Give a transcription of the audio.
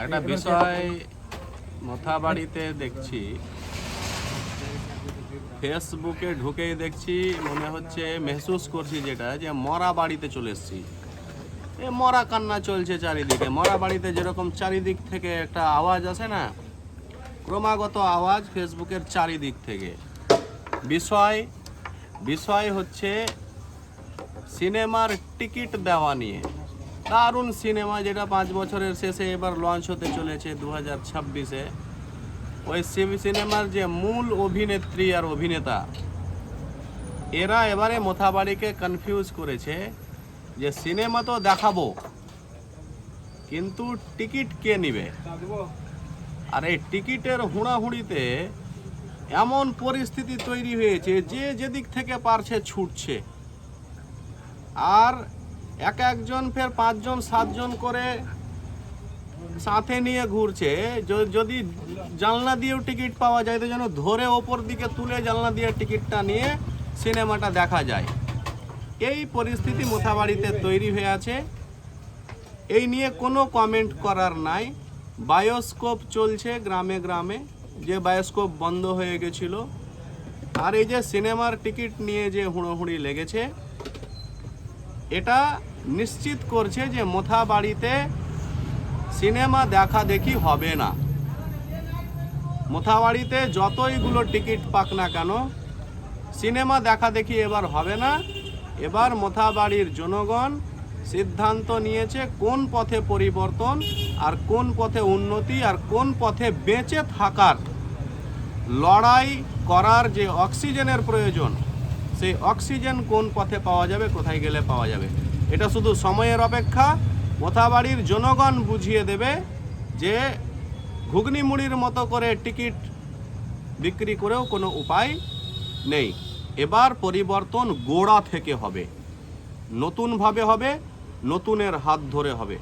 একটা বিষয় মথাবাড়িতে দেখছি, ফেসবুকে ঢুকেই দেখছি, মনে হচ্ছে মেহসুস করছি যেটা যে মরা বাড়িতে চলে এসেছি। এ মরা কান্না চলছে চারিদিকে। মরা বাড়িতে যেরকম চারিদিক থেকে একটা আওয়াজ আসে না, ক্রমাগত আওয়াজ ফেসবুকের চারিদিক থেকে। বিষয় হচ্ছে সিনেমার টিকিট দেওয়া নিয়ে। দারুণ সিনেমা, যেটা 5 বছরের শেষে এবার লঞ্চ হতে চলেছে 2026-এ। ওই সিনেমার যে মূল অভিনেত্রী আর অভিনেতা, এরা এবারে মথাবাড়িকে কনফিউজ করেছে যে সিনেমা তো দেখাবো, কিন্তু টিকিট কে নিবে। আর এই টিকিটের হুড়াহুড়িতে এমন পরিস্থিতি তৈরি হয়েছে যে যেদিক থেকে পারছে ছুটছে। আর একজন ফের 5 জন 7 জন করে সাথে নিয়ে ঘুরছে। যদি জানলা দিয়েও টিকিট পাওয়া যায় তো যেন ধরে ওপর দিকে তুলে জানলা দিয়ে টিকিটটা নিয়ে সিনেমাটা দেখা যায়। এই পরিস্থিতি মথাবাড়িতে তৈরি হয়ে আছে। এই নিয়ে কোনো কমেন্ট করার নাই। বায়োস্কোপ চলছে গ্রামে গ্রামে, যে বায়োস্কোপ বন্ধ হয়ে গেছিল। আর এই যে সিনেমার টিকিট নিয়ে যে হুড়োহুড়ি লেগেছে, এটা নিশ্চিত করছে যে মথাবাড়িতে সিনেমা দেখা দেখি হবে না। মথাবাড়িতে যতইগুলো টিকিট পাক না কেন, সিনেমা দেখা দেখি এবার হবে না। এবার মথাবাড়ির জনগণ সিদ্ধান্ত নিয়েছে কোন পথে পরিবর্তন, আর কোন পথে উন্নতি, আর কোন পথে বেঁচে থাকার লড়াই করার যে অক্সিজেনের প্রয়োজন, সেই অক্সিজেন কোন পথে পাওয়া যাবে, কোথায় গেলে পাওয়া যাবে। এটা শুধু সময়ের অপেক্ষা। মথাবাড়ির জনগণ বুঝিয়ে দেবে যে ঘুগনি মুড়ির মতো করে টিকিট বিক্রি করেও কোনো উপায় নেই। এবার পরিবর্তন গোড়া থেকে হবে, নতুনভাবে হবে, নতুনের হাত ধরে হবে।